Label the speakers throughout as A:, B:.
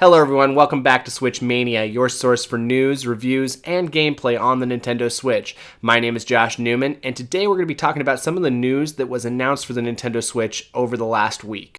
A: Hello everyone, welcome back to Switch Mania, your source for news, reviews, and gameplay on the Nintendo Switch. My name is Josh Newman, and today we're going to be talking about some of the news that was announced for the Nintendo Switch over the last week.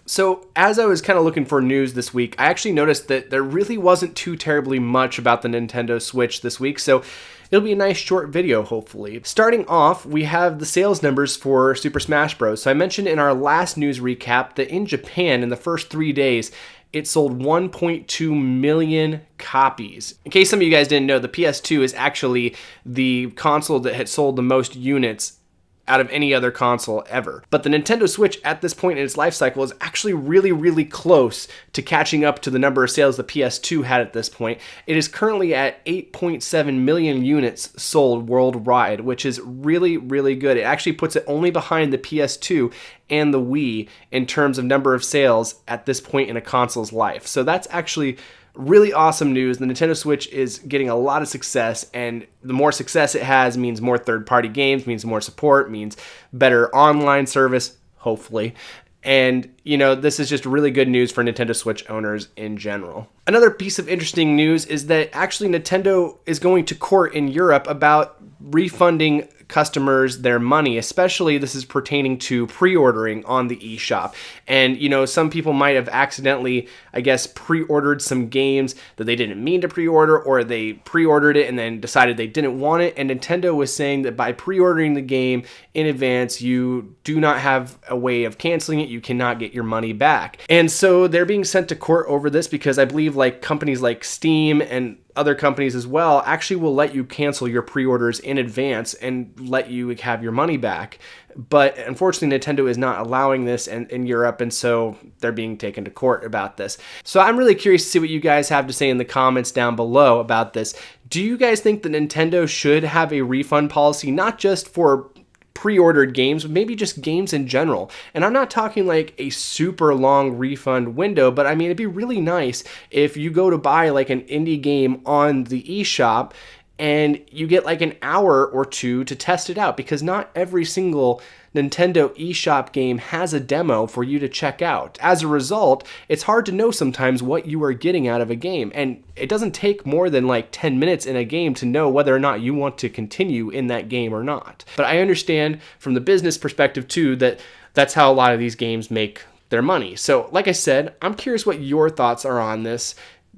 A: So, as I was kind of looking for news this week, I actually noticed that there really wasn't too terribly much about the Nintendo Switch this week, so it'll be a nice short video, hopefully. Starting off, we have the sales numbers for Super Smash Bros. So I mentioned in our last news recap that in Japan, in the first 3 days, it sold 1.2 million copies. In case some of you guys didn't know, the PS2 is actually the console that had sold the most units out of any other console ever. But the Nintendo Switch at this point in its life cycle is actually really close to catching up to the number of sales the PS2 had at this point. It is currently at 8.7 million units sold worldwide, which is really good. It actually puts it only behind the PS2 and the Wii in terms of number of sales at this point in a console's life. So that's actually really awesome news. The Nintendo Switch is getting a lot of success, and the more success it has means more third-party games, means more support, means better online service, hopefully. And, you know, this is just really good news for Nintendo Switch owners in general. Another piece of interesting news is that actually Nintendo is going to court in Europe about refunding customers their money, especially this is pertaining to pre-ordering on the eShop. And, you know, some people might have accidentally, I guess, pre-ordered some games that they didn't mean to pre-order, or they pre-ordered it and then decided they didn't want it. And Nintendo was saying that by pre-ordering the game in advance, you do not have a way of canceling it. You cannot get your money back. And so they're being sent to court over this because I believe like companies like Steam and other companies as well actually will let you cancel your pre-orders in advance and let you have your money back. But unfortunately, Nintendo is not allowing this in Europe, and so they're being taken to court about this. So I'm really curious to see what you guys have to say in the comments down below about this. Do you guys think that Nintendo should have a refund policy, not just for pre-ordered games, but maybe just games in general? And I'm not talking like a super long refund window, but I mean, it'd be really nice if you go to buy like an indie game on the eShop and you get like an hour or two to test it out, because not every single Nintendo eShop game has a demo for you to check out. As a result, it's hard to know sometimes what you are getting out of a game, and it doesn't take more than like 10 minutes in a game to know whether or not you want to continue in that game or not. But I understand from the business perspective too that that's how a lot of these games make their money. So like I said, I'm curious what your thoughts are on this.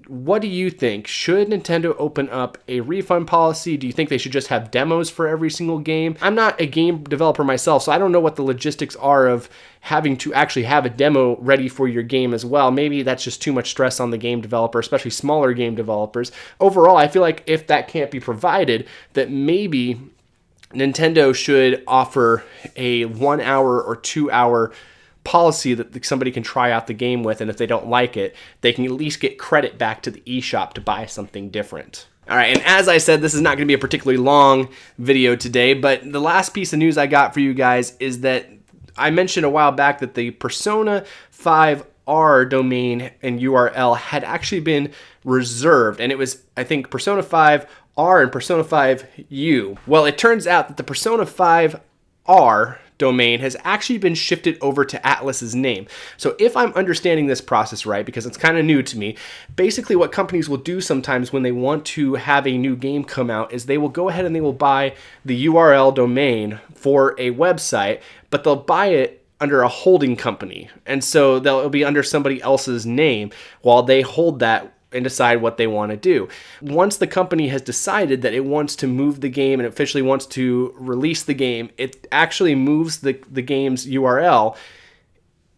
A: What do you think? Should Nintendo open up a refund policy? Do you think they should just have demos for every single game? I'm not a game developer myself, so I don't know what the logistics are of having to actually have a demo ready for your game as well. Maybe that's just too much stress on the game developer, especially smaller game developers. Overall, I feel like if that can't be provided, that maybe Nintendo should offer a 1 hour or 2 hour policy that somebody can try out the game with, and if they don't like it, they can at least get credit back to the eShop to buy something different. All right, and as I said, this is not going to be a particularly long video today, but the last piece of news I got for you guys is that I mentioned a while back that the Persona 5R domain and URL had actually been reserved, and it was, I think, Persona 5R and Persona 5U. Well, it turns out that the Persona 5R domain has actually been shifted over to Atlus's name. So if I'm understanding this process right, because it's kind of new to me, basically what companies will do sometimes when they want to have a new game come out is they will go ahead and they will buy the URL domain for a website, but they'll buy it under a holding company. And so they'll be under somebody else's name while they hold that and decide what they want to do. Once the company has decided that it wants to move the game and officially wants to release the game, it actually moves the game's URL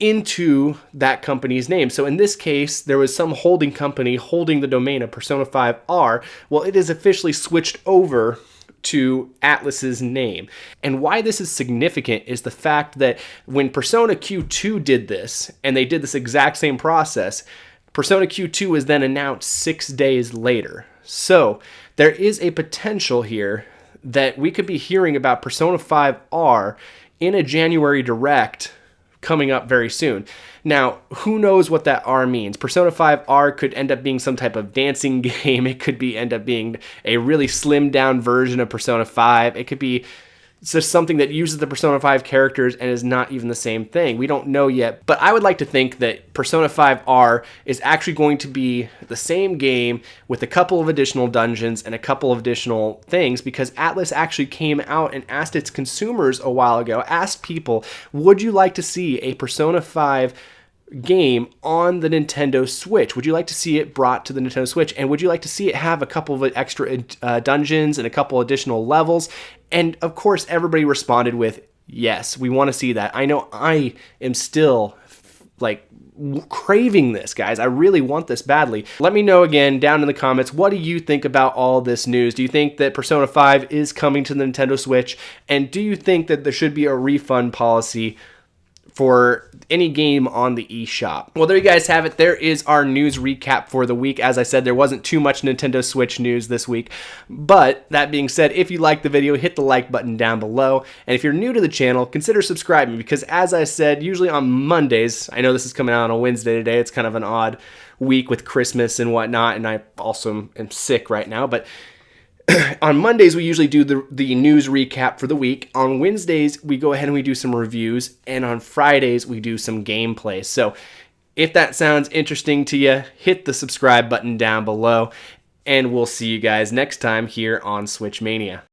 A: into that company's name. So in this case, there was some holding company holding the domain of Persona 5R. Well, it is officially switched over to Atlus's name. And why this is significant is the fact that when Persona Q2 did this, and they did this exact same process, Persona Q2 was then announced 6 days later. So there is a potential here that we could be hearing about Persona 5R in a January Direct coming up very soon. Now, who knows what that R means? Persona 5R could end up being some type of dancing game. It could end up being a really slimmed down version of Persona 5. It could be it's just something that uses the Persona 5 characters and is not even the same thing. We don't know yet, but I would like to think that Persona 5 R is actually going to be the same game with a couple of additional dungeons and a couple of additional things, because Atlus actually came out and asked its consumers a while ago, asked people, would you like to see a Persona 5 game on the Nintendo Switch? Would you like to see it brought to the Nintendo Switch? And would you like to see it have a couple of extra dungeons and a couple additional levels? And of course, everybody responded with, yes, we want to see that. I know I am still like craving this, guys. I really want this badly. Let me know again down in the comments, what do you think about all this news? Do you think that Persona 5 is coming to the Nintendo Switch? And do you think that there should be a refund policy for any game on the eShop? Well, there you guys have it. There is our news recap for the week. As I said, there wasn't too much Nintendo Switch news this week. But that being said, if you liked the video, hit the like button down below. And if you're new to the channel, consider subscribing, because as I said, usually on Mondays, I know this is coming out on a Wednesday today. It's kind of an odd week with Christmas and whatnot. And I also am sick right now, but on Mondays, we usually do the news recap for the week. On Wednesdays, we go ahead and we do some reviews. And on Fridays, we do some gameplay. So if that sounds interesting to you, hit the subscribe button down below. And we'll see you guys next time here on Switch Mania.